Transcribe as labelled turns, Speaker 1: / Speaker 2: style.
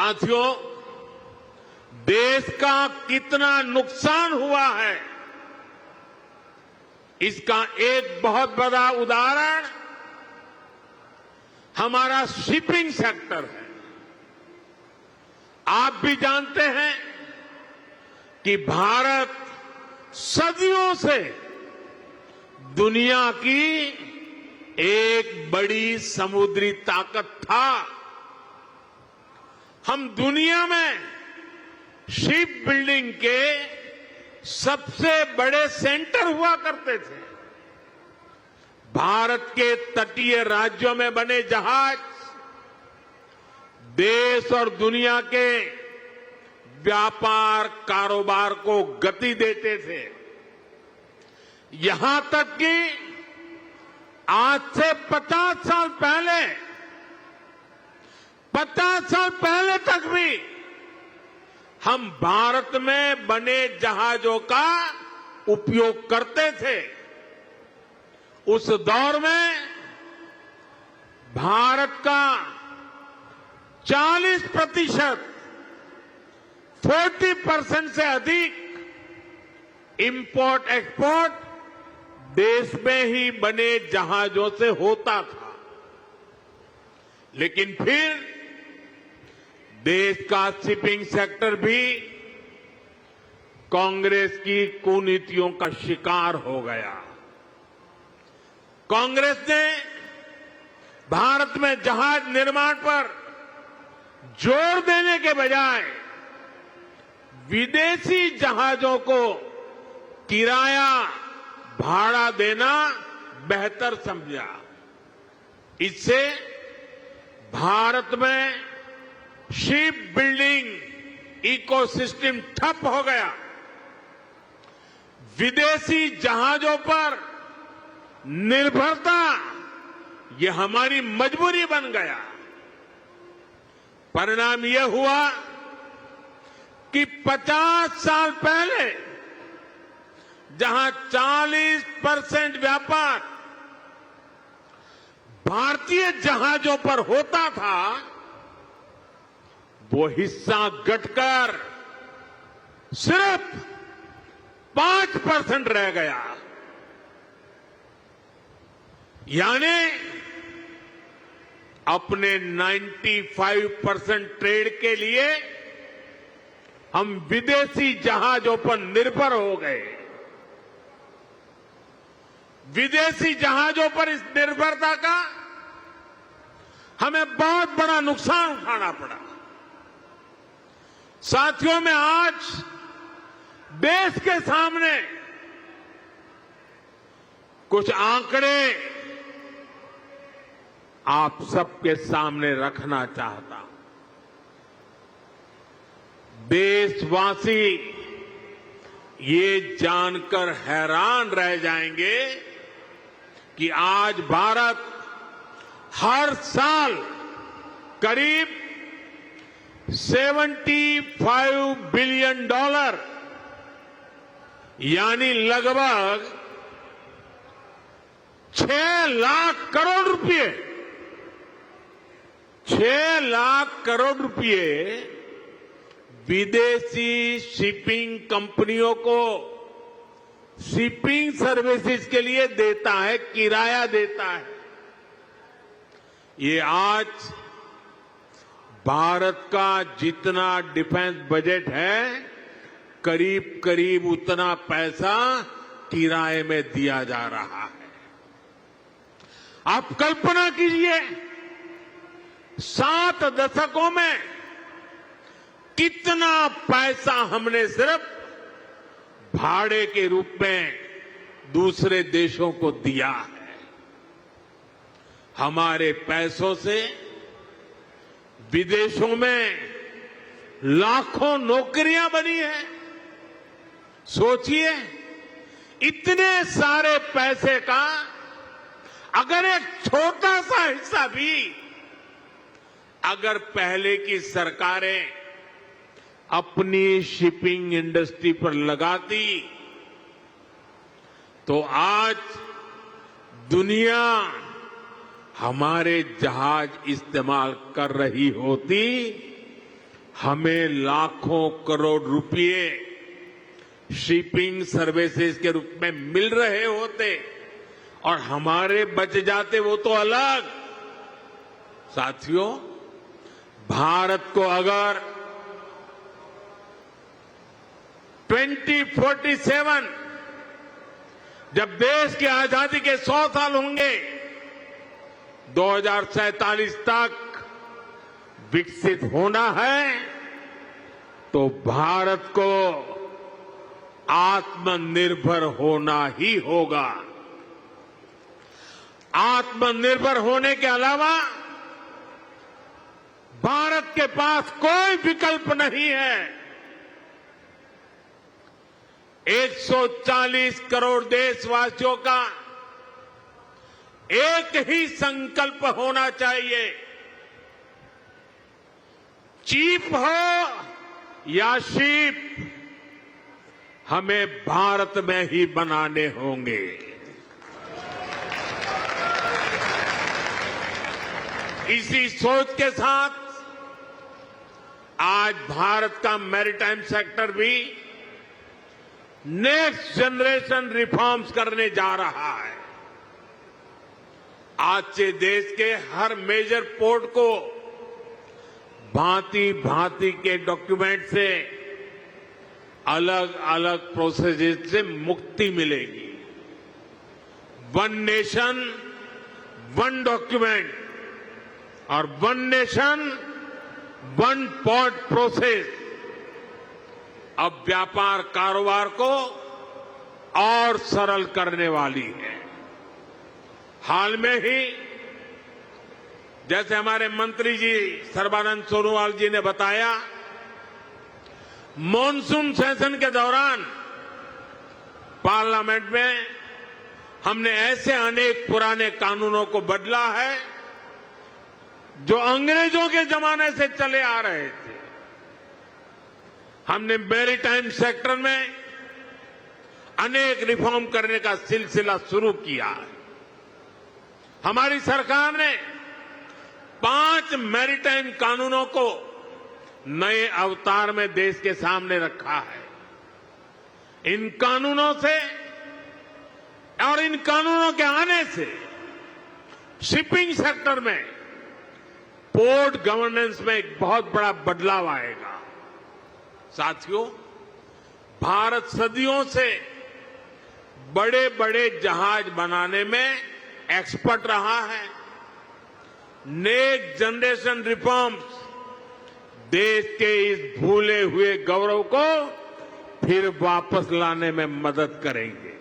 Speaker 1: साथियों, देश का कितना नुकसान हुआ है, इसका एक बहुत बड़ा उदाहरण हमारा शिपिंग सेक्टर है। आप भी जानते हैं कि भारत सदियों से दुनिया की एक बड़ी समुद्री ताकत था। हम दुनिया में शिप बिल्डिंग के सबसे बड़े सेंटर हुआ करते थे। भारत के तटीय राज्यों में बने जहाज देश और दुनिया के व्यापार कारोबार को गति देते थे। यहां तक कि आज से 50 साल पहले तक भी हम भारत में बने जहाजों का उपयोग करते थे। उस दौर में भारत का 40% से अधिक इंपोर्ट एक्सपोर्ट देश में ही बने जहाजों से होता था। लेकिन फिर देश का शिपिंग सेक्टर भी कांग्रेस की कुनीतियों का शिकार हो गया। कांग्रेस ने भारत में जहाज निर्माण पर जोर देने के बजाय विदेशी जहाजों को किराया भाड़ा देना बेहतर समझा। इससे भारत में शिप बिल्डिंग इकोसिस्टम ठप हो गया। विदेशी जहाजों पर निर्भरता ये हमारी मजबूरी बन गया। परिणाम यह हुआ कि 50 साल पहले जहां 40% व्यापार भारतीय जहाजों पर होता था, वो हिस्सा घटकर सिर्फ 5% रह गया। यानी अपने 95% ट्रेड के लिए हम विदेशी जहाजों पर निर्भर हो गए। विदेशी जहाजों पर इस निर्भरता का हमें बहुत बड़ा नुकसान उठाना पड़ा। साथियों, में आज देश के सामने कुछ आंकड़े आप सबके सामने रखना चाहता हूं। देशवासी ये जानकर हैरान रह जाएंगे कि आज भारत हर साल करीब $75 बिलियन यानी लगभग 6 लाख करोड़ रुपए 6 लाख करोड़ रुपए विदेशी शिपिंग कंपनियों को शिपिंग सर्विसेज के लिए देता है, किराया देता है। ये आज भारत का जितना डिफेंस बजट है, करीब करीब उतना पैसा किराए में दिया जा रहा है। आप कल्पना कीजिए, 7 दशकों में कितना पैसा हमने सिर्फ भाड़े के रूप में दूसरे देशों को दिया है। हमारे पैसों से विदेशों में लाखों नौकरियां बनी हैं। सोचिए, इतने सारे पैसे का अगर एक छोटा सा हिस्सा भी अगर पहले की सरकारें अपनी शिपिंग इंडस्ट्री पर लगाती तो आज दुनिया हमारे जहाज इस्तेमाल कर रही होती हमें लाखों करोड़ रुपए शिपिंग सर्विसेज के रूप में मिल रहे होते और हमारे बच जाते वो तो अलग। साथियों, भारत को अगर 2047 जब देश की आजादी के 100 साल होंगे, 2047 तक विकसित होना है, तो भारत को आत्मनिर्भर होना ही होगा। आत्मनिर्भर होने के अलावा भारत के पास कोई विकल्प नहीं है। 140 करोड़ देशवासियों का एक ही संकल्प होना चाहिए। चीप हो या शिप, हमें भारत में ही बनाने होंगे। इसी सोच के साथ आज भारत का मैरीटाइम सेक्टर भी नेक्स्ट जनरेशन रिफॉर्म्स करने जा रहा है। आज से देश के हर मेजर पोर्ट को भांति भांति के डॉक्यूमेंट से, अलग अलग प्रोसेसेस से मुक्ति मिलेगी। वन नेशन वन डॉक्यूमेंट और one nation one port process अब व्यापार कारोबार को और सरल करने वाली है। हाल में ही जैसे हमारे मंत्री जी सर्बानंद सोनोवाल जी ने बताया, मॉनसून सेशन के दौरान पार्लियामेंट में हमने ऐसे अनेक पुराने कानूनों को बदला है जो अंग्रेजों के जमाने से चले आ रहे थे। हमने मैरीटाइम सेक्टर में अनेक रिफॉर्म करने का सिलसिला शुरू किया है। हमारी सरकार ने 5 मैरीटाइम कानूनों को नए अवतार में देश के सामने रखा है। इन कानूनों से और इन कानूनों के आने से शिपिंग सेक्टर में, पोर्ट गवर्नेंस में एक बहुत बड़ा बदलाव आएगा। साथियों, भारत सदियों से बड़े बड़े जहाज बनाने में एक्सपर्ट रहा है। नेक्स्ट जनरेशन रिफॉर्म्स देश के इस भूले हुए गौरव को फिर वापस लाने में मदद करेंगे।